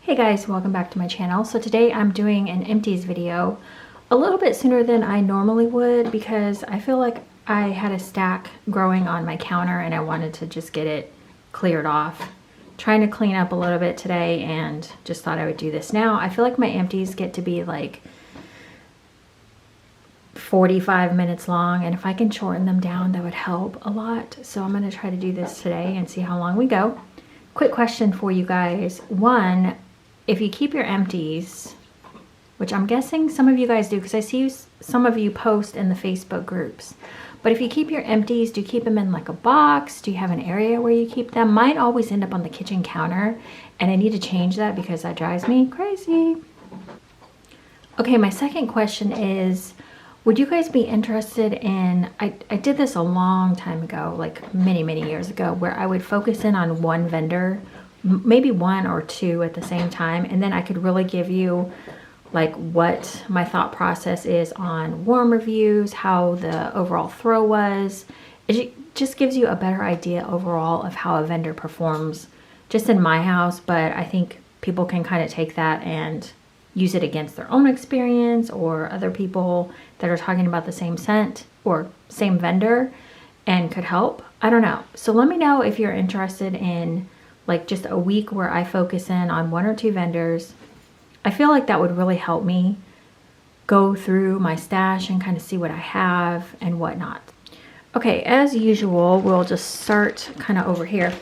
Hey guys, welcome back to my channel. So today I'm doing an empties video a little bit sooner than I normally would because I feel like I had a stack growing on my counter and I wanted to just get it cleared off. Trying to clean up a little bit today and just thought I would do this now. I feel like my empties get to be like 45 minutes long, and if I can shorten them down that would help a lot. So I'm going to try to do this today and see how long we go. Quick question for you guys. One, if you keep your empties, which I'm guessing some of you guys do because I see some of you post in the Facebook groups, but if you keep your empties, do you keep them in like a box? Do you have an area where you keep them? Mine always end up on the kitchen counter and I need to change that because that drives me crazy. Okay, my second question is, would you guys be interested in, I did this a long time ago, like many years ago, where I would focus in on one vendor, maybe one or two at the same time, and then I could really give you like what my thought process is on warm reviews, how the overall throw was. It just gives you a better idea overall of how a vendor performs just in my house, but I think people can kind of take that and use it against their own experience or other people that are talking about the same scent or same vendor and could help. I don't know. So let me know if you're interested in like just a week where I focus in on one or two vendors. I feel like that would really help me go through my stash and kind of see what I have and whatnot. Okay, as usual, we'll just start kind of over here.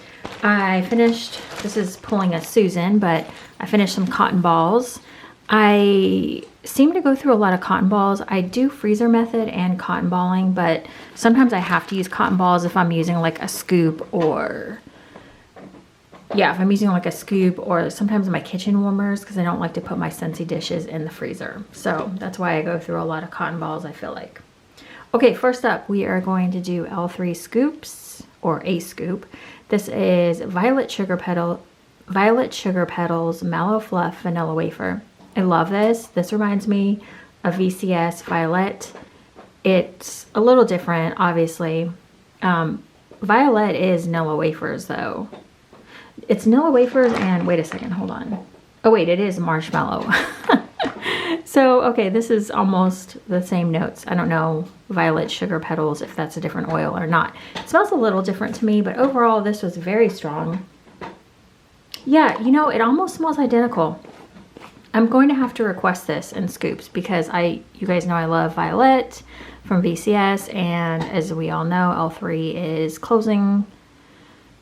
I finished, this is pulling a Susan, but I finished some cotton balls. I seem to go through a lot of cotton balls. I do freezer method and cotton balling, but sometimes I have to use cotton balls if I'm using like a scoop or if I'm using like a scoop, or sometimes my kitchen warmers because I don't like to put my Scentsy dishes in the freezer. So that's why I go through a lot of cotton balls, I feel like. Okay, first up, we are going to do L3 scoops, or a scoop. This is Violet Sugar Petals Mallow Fluff Vanilla Wafer. I love this. This reminds me of VCS Violet. It's a little different, obviously. Violet is Nilla wafers, though. It's Nilla wafers and, wait a second, hold on. Oh wait, it is marshmallow. So, okay, this is almost the same notes. I don't know, Violet Sugar Petals, if that's a different oil or not. It smells a little different to me, but overall this was very strong. Yeah, you know, it almost smells identical. I'm going to have to request this in scoops because you guys know I love Violet from VCS, and as we all know, L3 is closing.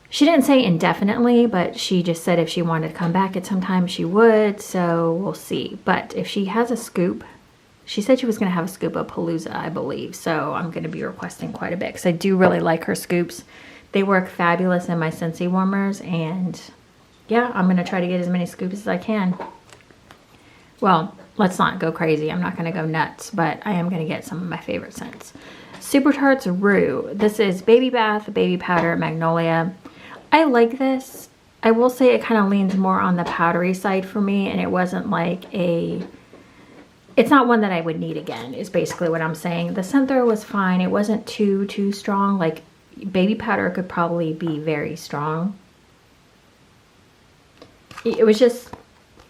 She didn't say indefinitely, but she just said if she wanted to come back at some time, she would, so we'll see. But if she has a scoop, she said she was going to have a scoop of Palooza, I believe, so I'm going to be requesting quite a bit because I do really like her scoops. They work fabulous in my Scentsy Warmers, and yeah, I'm going to try to get as many scoops as I can. Well, let's not go crazy. I'm not going to go nuts, but I am going to get some of my favorite scents. Super Tarts Rue. This is Baby Bath, Baby Powder, Magnolia. I like this. I will say it kind of leans more on the powdery side for me, and it wasn't like it's not one that I would need again, is basically what I'm saying. The scent there was fine. It wasn't too strong. Like, Baby Powder could probably be very strong. It was just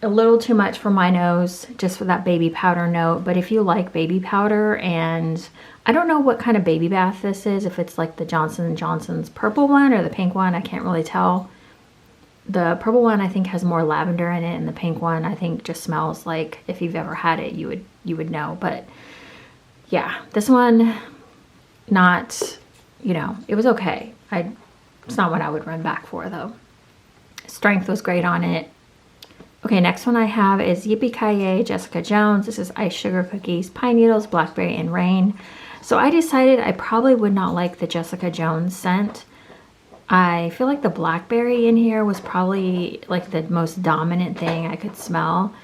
a little too much for my nose, just for that baby powder note. But if you like baby powder, and I don't know what kind of baby bath this is, if it's like the Johnson & Johnson's purple one or the pink one, I can't really tell. The purple one I think has more lavender in it, and the pink one I think just smells like, if you've ever had it, you would know. But yeah, this one, not, you know, it was okay. It's not what I would run back for though. Strength was great on it. Okay, next one I have is Yippee-Ki-Yay Jessica Jones. This is Ice Sugar Cookies, Pine Needles, Blackberry, and Rain. So I decided I probably would not like the Jessica Jones scent. I feel like the blackberry in here was probably like the most dominant thing I could smell.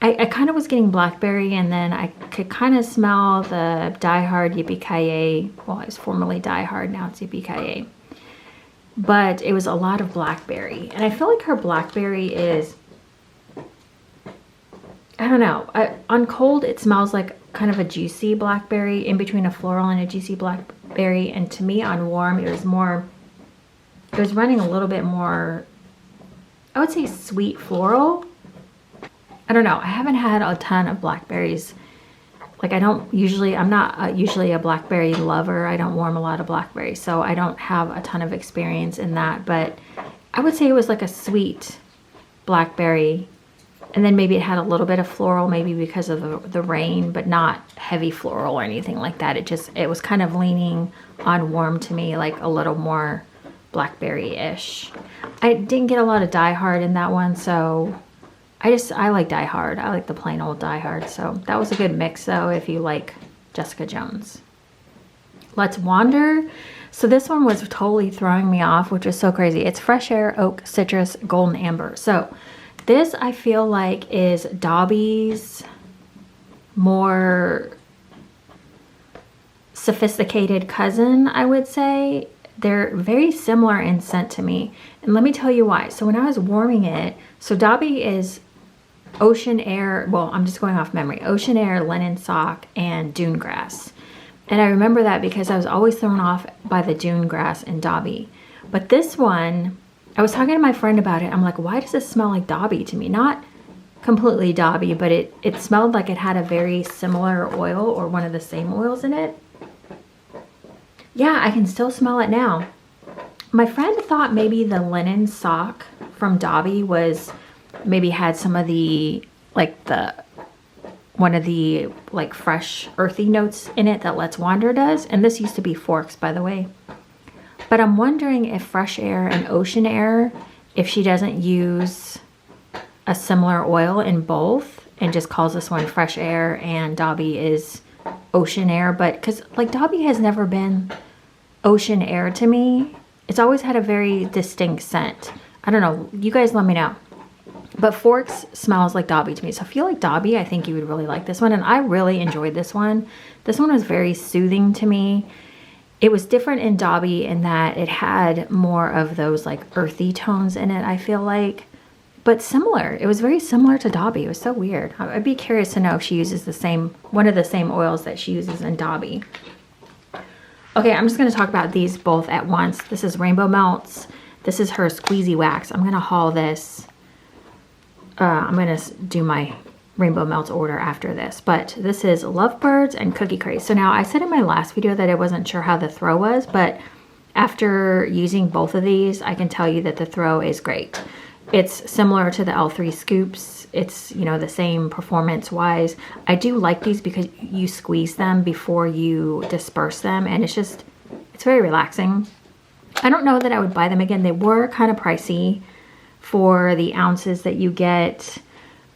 I kind of was getting blackberry, and then I could kind of smell the Die Hard Yippee-Ki-Yay. Well, it was formerly Die Hard, now it's Yippee-Ki-Yay. But it was a lot of blackberry. And I feel like her blackberry is, I don't know, on cold it smells like kind of a juicy blackberry, in between a floral and a juicy blackberry. And to me on warm, it was running a little bit more, I would say sweet floral, I don't know. I haven't had a ton of blackberries. Like I'm not usually a blackberry lover. I don't warm a lot of blackberries, so I don't have a ton of experience in that, but I would say it was like a sweet blackberry, and then maybe it had a little bit of floral, maybe because of the rain, but not heavy floral or anything like that. It was kind of leaning on warm to me, like a little more blackberry-ish. I didn't get a lot of Die Hard in that one, so I like Die Hard. I like the plain old Die Hard. So that was a good mix though if you like Jessica Jones. Let's Wander. So this one was totally throwing me off, which is so crazy. It's Fresh Air, Oak, Citrus, Golden Amber. So this I feel like is Dobby's more sophisticated cousin, I would say. They're very similar in scent to me. And let me tell you why. So when I was warming it, so Dobby is Ocean Air, well, I'm just going off memory, Ocean Air, Linen Sock, and Dune Grass. And I remember that because I was always thrown off by the Dune Grass in Dobby. But this one, I was talking to my friend about it. I'm like, why does this smell like Dobby to me? Not completely Dobby, but it smelled like it had a very similar oil or one of the same oils in it. Yeah, I can still smell it now. My friend thought maybe the Linen Sock from Dobby was maybe had some of the one of the like fresh earthy notes in it that Let's Wander does, and this used to be Forks, by the way. But I'm wondering if Fresh Air and Ocean Air, if she doesn't use a similar oil in both and just calls this one Fresh Air and Dobby is Ocean Air. But because like Dobby has never been Ocean Air to me, it's always had a very distinct scent. I don't know, you guys let me know. But Forks smells like Dobby to me. So if you like Dobby, I think you would really like this one. And I really enjoyed this one. This one was very soothing to me. It was different in Dobby in that it had more of those like earthy tones in it, I feel like. But similar. It was very similar to Dobby. It was so weird. I'd be curious to know if she uses one of the same oils that she uses in Dobby. Okay, I'm just going to talk about these both at once. This is Rainbow Melts. This is her Squeezy Wax. I'm going to haul this. I'm going to do my Rainbow Melts order after this. But this is Lovebirds and Cookie Craze. So now I said in my last video that I wasn't sure how the throw was. But after using both of these, I can tell you that the throw is great. It's similar to the L3 Scoops. It's, you know, the same performance-wise. I do like these because you squeeze them before you disperse them. And it's very relaxing. I don't know that I would buy them again. They were kind of pricey for the ounces that you get.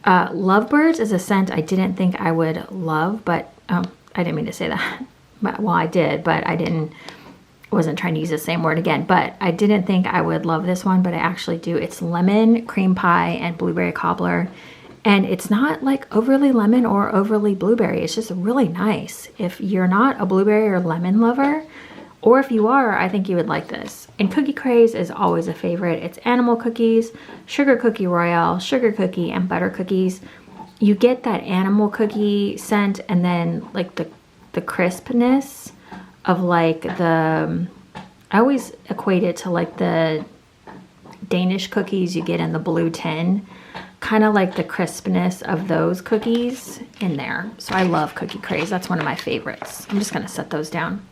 Lovebirds is a scent I didn't think I would love, but I didn't mean to say that. Well, I did, but wasn't trying to use the same word again. But I didn't think I would love this one, but I actually do. It's lemon, cream pie, and blueberry cobbler. And it's not like overly lemon or overly blueberry. It's just really nice. If you're not a blueberry or lemon lover, or if you are, I think you would like this. And Cookie Craze is always a favorite. It's animal cookies, sugar cookie royale, sugar cookie, and butter cookies. You get that animal cookie scent and then like the crispness of like I always equate it to like the Danish cookies you get in the blue tin. Kind of like the crispness of those cookies in there. So I love Cookie Craze. That's one of my favorites. I'm just going to set those down.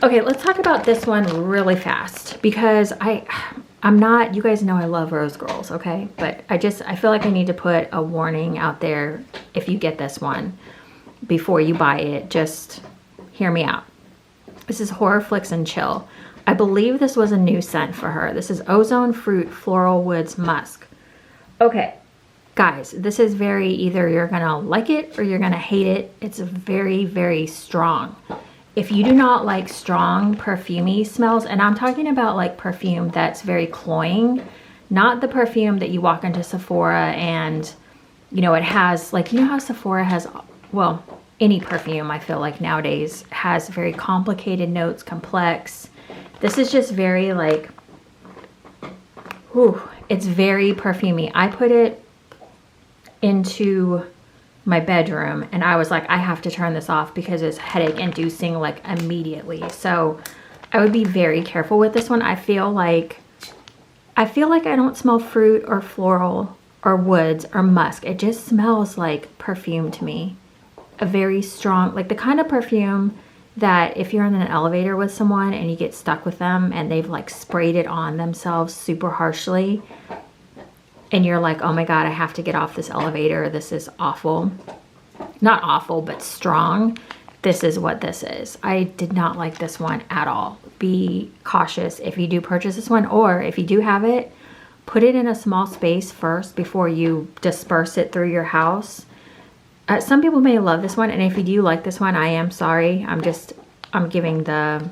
Okay, let's talk about this one really fast because I'm not, you guys know I love Rose Girls, okay? But I feel like I need to put a warning out there if you get this one before you buy it. Just hear me out. This is Horror Flicks and Chill. I believe this was a new scent for her. This is Ozone Fruit Floral Woods Musk. Okay, guys, this is either you're gonna like it or you're gonna hate it. It's very, very strong. If you do not like strong perfumey smells, and I'm talking about like perfume that's very cloying, not the perfume that you walk into Sephora and, you know, it has like, you know how Sephora has, well, any perfume I feel like nowadays has very complicated notes, complex. This is just very like, whew, it's very perfumey. I put it into my bedroom and I was like, I have to turn this off because it's headache inducing like immediately. So I would be very careful with this one. I feel like I don't smell fruit or floral or woods or musk. It just smells like perfume to me. A very strong, like the kind of perfume that if you're in an elevator with someone and you get stuck with them and they've like sprayed it on themselves super harshly and you're like, oh my God, I have to get off this elevator. This is awful. Not awful, but strong. This is what this is. I did not like this one at all. Be cautious if you do purchase this one, or if you do have it, put it in a small space first before you disperse it through your house. Some people may love this one, and if you do like this one, I am sorry. I'm giving the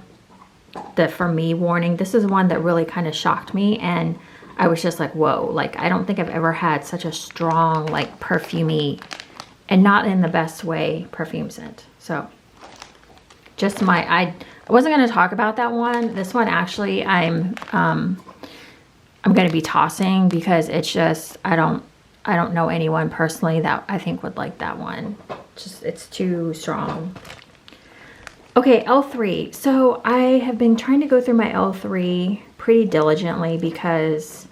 for me warning. This is one that really kind of shocked me, and I was just like, whoa, like I don't think I've ever had such a strong, like perfumey, and not in the best way, perfume scent. So just I wasn't going to talk about that one. This one actually I'm going to be tossing because it's just, I don't know anyone personally that I think would like that one. Just, it's too strong. Okay, L3. So I have been trying to go through my L3 pretty diligently because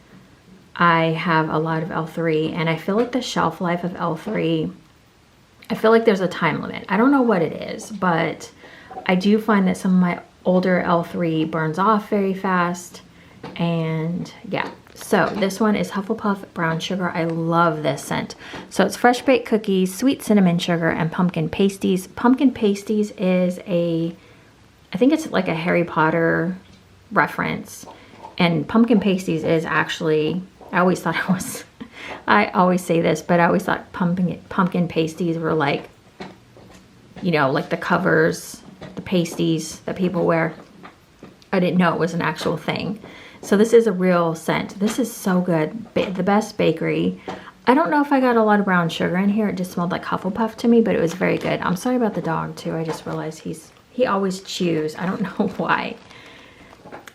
I have a lot of L3, and I feel like the shelf life of L3, I feel like there's a time limit. I don't know what it is, but I do find that some of my older L3 burns off very fast. And yeah, so this one is Hufflepuff Brown Sugar. I love this scent. So it's fresh baked cookies, sweet cinnamon sugar, and pumpkin pasties. Pumpkin pasties is I think it's like a Harry Potter reference. And pumpkin pasties is actually, I always thought it was, I always say this, but I always thought pumpkin pasties were like, you know, like the covers, the pasties that people wear. I didn't know it was an actual thing. So this is a real scent. This is so good. The best bakery. I don't know if I got a lot of brown sugar in here. It just smelled like Hufflepuff to me, but it was very good. I'm sorry about the dog too. I just realized he always chews. I don't know why.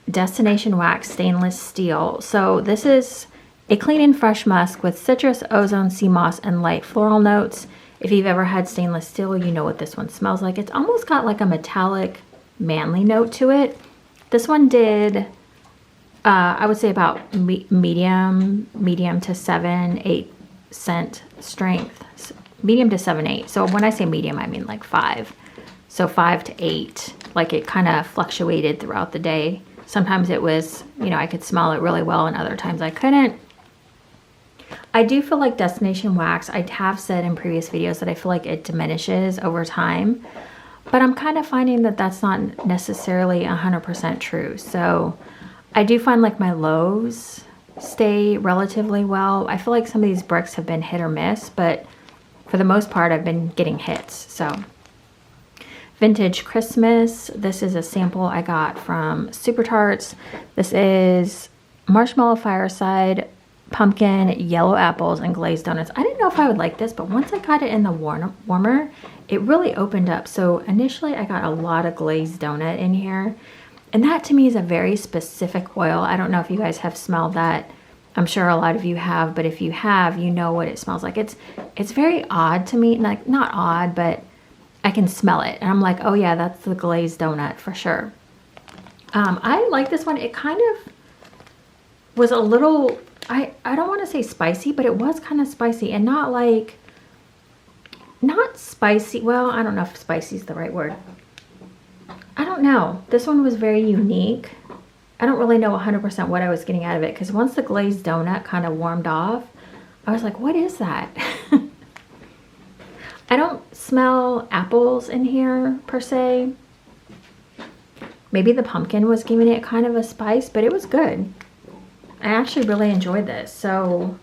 Destination Wax Stainless Steel. So this is a clean and fresh musk with citrus, ozone, sea moss, and light floral notes. If you've ever had stainless steel, you know what this one smells like. It's almost got like a metallic, manly note to it. This one did, I would say about medium to 7-8 scent strength. Medium to 7-8. So when I say medium, I mean like 5. So 5 to 8. Like it kind of fluctuated throughout the day. Sometimes it was, you know, I could smell it really well, and other times I couldn't. I do feel like Destination Wax, I have said in previous videos that I feel like it diminishes over time, but I'm kind of finding that that's not necessarily 100% true. So I do find like my lows stay relatively well. I feel like some of these bricks have been hit or miss, but for the most part, I've been getting hits. So Vintage Christmas. This is a sample I got from Super Tarts. This is Marshmallow Fireside, pumpkin, yellow apples, and glazed donuts. I didn't know if I would like this, but once I got it in the warmer, it really opened up. So initially I got a lot of glazed donut in here, and that to me is a very specific oil. I don't know if you guys have smelled that. I'm sure a lot of you have, but if you have, you know what it smells like. It's very odd to me, like not odd, but I can smell it, and I'm like, oh yeah, that's the glazed donut for sure. I like this one. It kind of was a little, I don't want to say spicy, but it was kind of spicy, and not spicy. Well, I don't know if spicy is the right word. I don't know. This one was very unique. I don't really know 100% what I was getting out of it, because once the glazed donut kind of warmed off, I was like, what is that? I don't smell apples in here per se. Maybe the pumpkin was giving it kind of a spice, but it was good. I actually really enjoyed this. So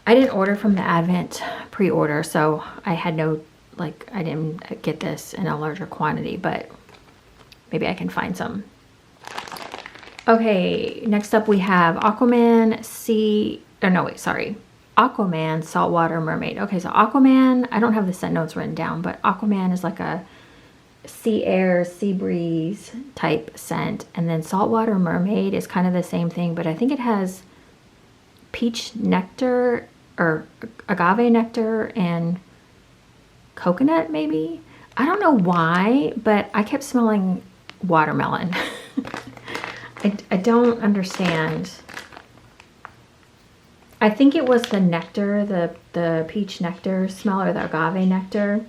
I didn't order from the Advent pre-order, so I had no, like, I didn't get this in a larger quantity, but maybe I can find some. Okay, next up we have Aquaman Aquaman Saltwater Mermaid. Okay, so Aquaman, I don't have the scent notes written down, but Aquaman is like a sea air, sea breeze type scent. And then Saltwater Mermaid is kind of the same thing, but I think it has peach nectar or agave nectar and coconut maybe. I don't know why, but I kept smelling watermelon. I don't understand. I think it was the nectar, the peach nectar smell, or the agave nectar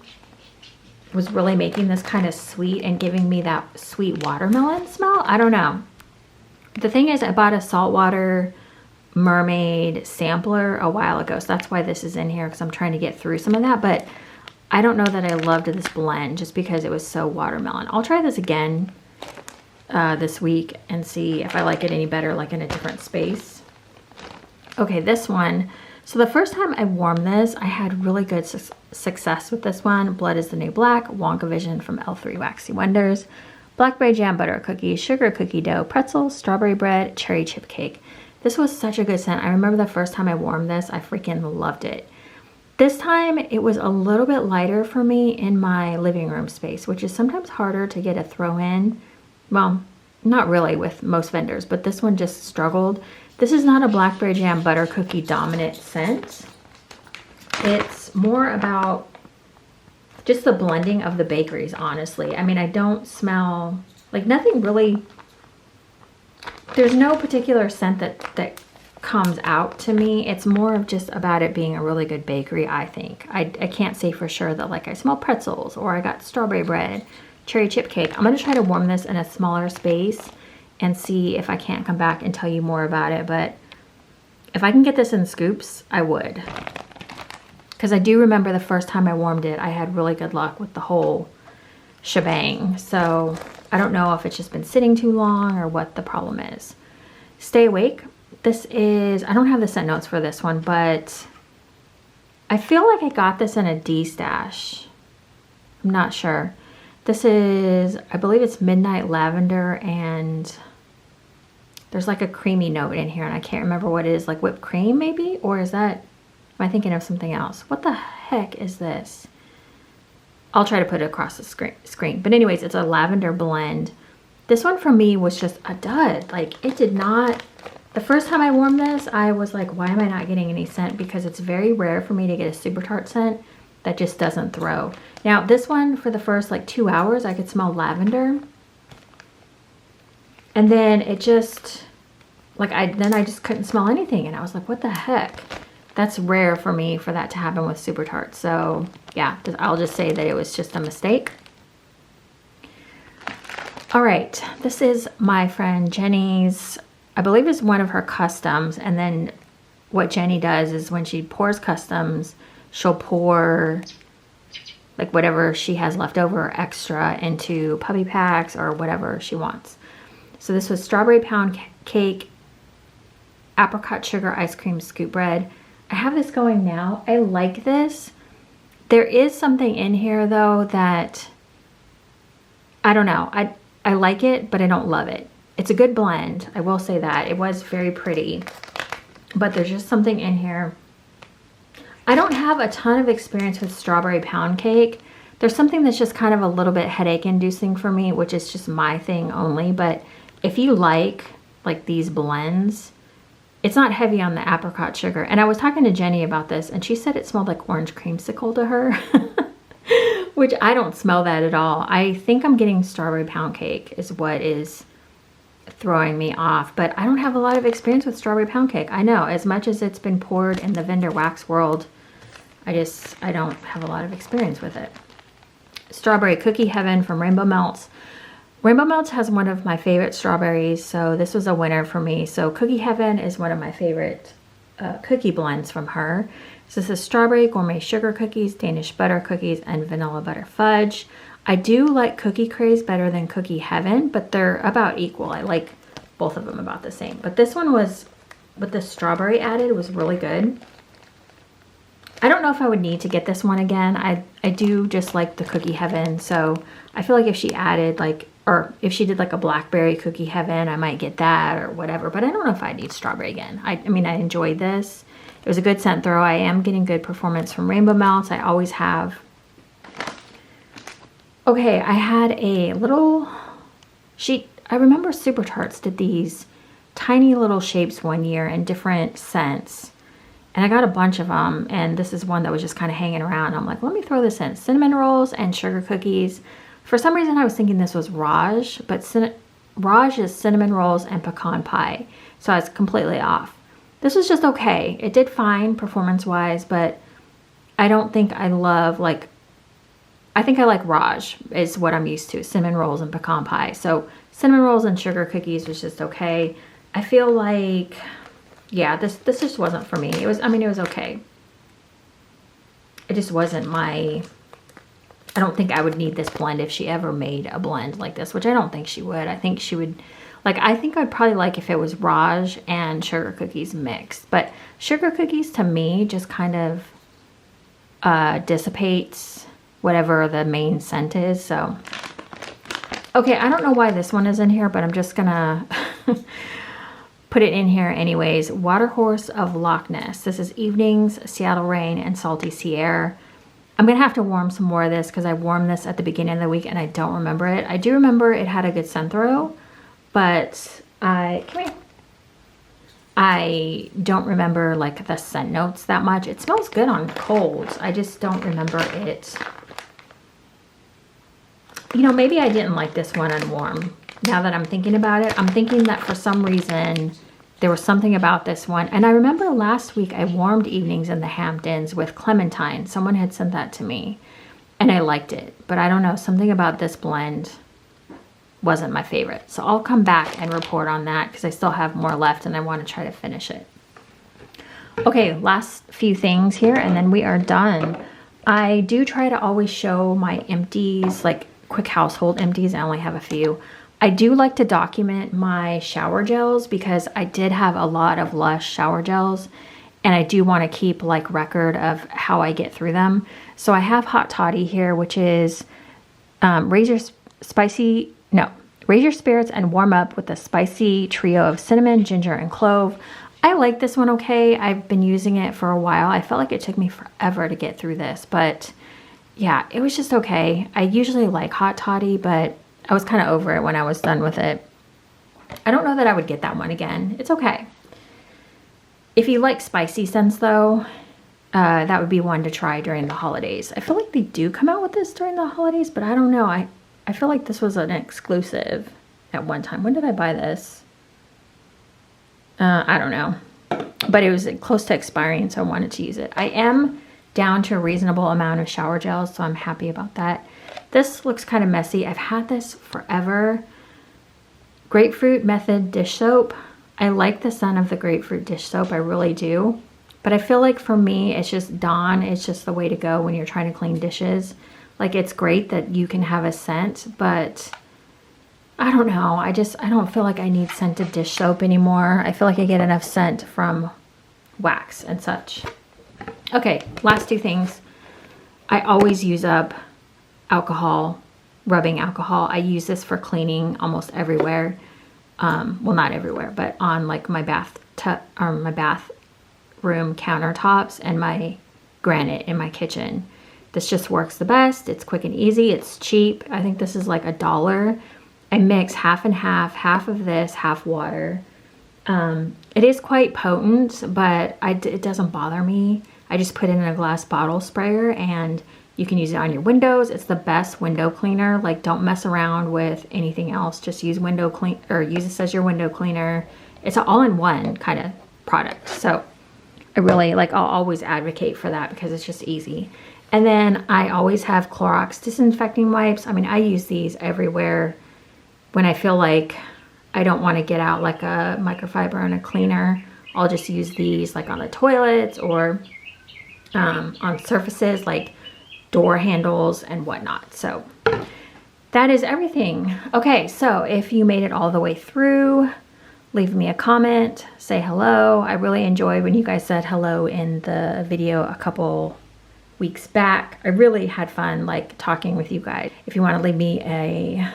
was really making this kind of sweet and giving me that sweet watermelon smell. I don't know. The thing is, I bought a Saltwater Mermaid sampler a while ago, so that's why this is in here, because I'm trying to get through some of that. But I don't know that I loved this blend just because it was so watermelon. I'll try this again this week and see if I like it any better, like in a different space. Okay, this one. So the first time I warmed this, I had really good success with this one. Blood is the New Black, Wonka Vision from L3 Waxy Wonders, blackberry jam butter cookies, sugar cookie dough, pretzels, strawberry bread, cherry chip cake. This was such a good scent. I remember the first time I warmed this, I freaking loved it. This time it was a little bit lighter for me in my living room space, which is sometimes harder to get a throw in. Well, not really with most vendors, but this one just struggled. This is not a blackberry jam butter cookie dominant scent. It's more about just the blending of the bakeries, honestly. I mean, I don't smell, like nothing really, there's no particular scent that comes out to me. It's more of just about it being a really good bakery, I think. I can't say for sure that like I smell pretzels or I got strawberry bread, cherry chip cake. I'm going to try to warm this in a smaller space and see if I can't come back and tell you more about it. But if I can get this in scoops, I would. Because I do remember the first time I warmed it, I had really good luck with the whole shebang. So I don't know if it's just been sitting too long or what the problem is. Stay Awake. This is, I don't have the scent notes for this one, but I feel like I got this in a D stash. I'm not sure. This is, I believe it's Midnight Lavender, and there's like a creamy note in here, and I can't remember what it is, like whipped cream maybe? Or is that, am I thinking of something else? What the heck is this? I'll try to put it across the screen. But anyways, it's a lavender blend. This one for me was just a dud. Like it did not, the first time I warmed this, I was like, why am I not getting any scent? Because it's very rare for me to get a super tart scent that just doesn't throw. Now this one, for the first like 2 hours, I could smell lavender. And then it just, like I just couldn't smell anything. And I was like, what the heck? That's rare for me for that to happen with super tarts. So yeah, I'll just say that it was just a mistake. All right, this is my friend Jenny's, I believe it's one of her customs. And then what Jenny does is when she pours customs, she'll pour like whatever she has left over or extra into puppy packs or whatever she wants. So this was strawberry pound cake, apricot sugar ice cream scoop bread. I have this going now. I like this. There is something in here though that, I don't know. I like it, but I don't love it. It's a good blend. I will say that. It was very pretty, but there's just something in here. I don't have a ton of experience with strawberry pound cake. There's something that's just kind of a little bit headache inducing for me, which is just my thing only. But if you like these blends, it's not heavy on the apricot sugar. And I was talking to Jenny about this, and she said it smelled like orange creamsicle to her, which I don't smell that at all. I think I'm getting strawberry pound cake is what is throwing me off, but I don't have a lot of experience with strawberry pound cake. I know, as much as it's been poured in the vendor wax world, I don't have a lot of experience with it. Strawberry Cookie Heaven from Rainbow Melts. Rainbow Melts has one of my favorite strawberries, so this was a winner for me. So Cookie Heaven is one of my favorite cookie blends from her. So this is strawberry gourmet sugar cookies, Danish butter cookies, and vanilla butter fudge. I do like Cookie Craze better than Cookie Heaven, but they're about equal. I like both of them about the same. But this one was, with the strawberry added, was really good. I don't know if I would need to get this one again. I do just like the Cookie Heaven, so I feel like if she added or if she did like a blackberry Cookie Heaven, I might get that or whatever. But I don't know if I need strawberry again. I mean, I enjoyed this. It was a good scent throw. I am getting good performance from Rainbow Melts. I always have. Okay, I had a little sheet. I remember Super Tarts did these tiny little shapes one year in different scents. And I got a bunch of them. And this is one that was just kind of hanging around. I'm like, let me throw this in. Cinnamon rolls and sugar cookies. For some reason, I was thinking this was Raj. But Raj is cinnamon rolls and pecan pie. So I was completely off. This was just okay. It did fine performance-wise, but I don't think I love, like, I think I like Raj is what I'm used to. Cinnamon rolls and pecan pie. So cinnamon rolls and sugar cookies was just okay. I feel like, yeah, this just wasn't for me. It was, I mean, it was okay. It just wasn't my, I don't think I would need this blend if she ever made a blend like this, which I don't think she would. I think she would, like, I think I'd probably like if it was Raj and sugar cookies mixed. But sugar cookies to me just kind of dissipates whatever the main scent is. So, okay, I don't know why this one is in here, but I'm just gonna put it in here anyways. Water Horse of Lochness. This is Evenings, Seattle Rain, and Salty Sea Air. I'm gonna have to warm some more of this because I warmed this at the beginning of the week and I don't remember it. I do remember it had a good scent throw, but come here. I don't remember like the scent notes that much. It smells good on colds. I just don't remember it. You know, maybe I didn't like this one on warm. Now that I'm thinking about it, I'm thinking that for some reason there was something about this one. And I remember last week I warmed Evenings in the Hamptons with clementine. Someone had sent that to me and I liked it. But I don't know, something about this blend wasn't my favorite. So I'll come back and report on that because I still have more left and I want to try to finish it. Okay, last few things here and then we are done. I do try to always show my empties, like quick household empties. I only have a few. I do like to document my shower gels because I did have a lot of Lush shower gels and I do want to keep like record of how I get through them. So I have Hot Toddy here, which is raise your spirits and warm up with a spicy trio of cinnamon, ginger, and clove. I like this one okay. I've been using it for a while. I felt like it took me forever to get through this, but yeah, it was just okay. I usually like Hot Toddy, but I was kind of over it when I was done with it. I don't know that I would get that one again. It's okay. If you like spicy scents though, that would be one to try during the holidays. I feel like they do come out with this during the holidays, but I don't know. I feel like this was an exclusive at one time. When did I buy this? I don't know. But it was close to expiring, so I wanted to use it. I am down to a reasonable amount of shower gels, so I'm happy about that. This looks kind of messy. I've had this forever. Grapefruit Method dish soap. I like the scent of the grapefruit dish soap. I really do. But I feel like for me, it's just Dawn. It's just the way to go when you're trying to clean dishes. Like, it's great that you can have a scent, but I don't know. I don't feel like I need scented dish soap anymore. I feel like I get enough scent from wax and such. Okay, last two things. I always use up alcohol, rubbing alcohol. I use this for cleaning almost everywhere. Well, not everywhere, but on like my bathroom countertops and my granite in my kitchen. This just works the best. It's quick and easy. It's cheap. I think this is like $1. I mix half and half of this, half water. It is quite potent, but it doesn't bother me. I just put it in a glass bottle sprayer and you can use it on your windows. It's the best window cleaner. Like, don't mess around with anything else. Just use use this as your window cleaner. It's an all-in-one kind of product. So I really I'll always advocate for that because it's just easy. And then I always have Clorox disinfecting wipes. I mean, I use these everywhere when I feel like I don't want to get out like a microfiber and a cleaner. I'll just use these like on the toilets or on surfaces like door handles and whatnot. So that is everything. Okay, so if you made it all the way through, leave me a comment, say hello. I really enjoyed when you guys said hello in the video a couple weeks back. I really had fun like talking with you guys. If you want to leave me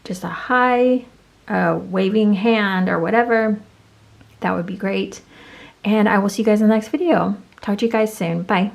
just a hi, waving hand or whatever, that would be great. And I will see you guys in the next video. Talk to you guys soon. Bye.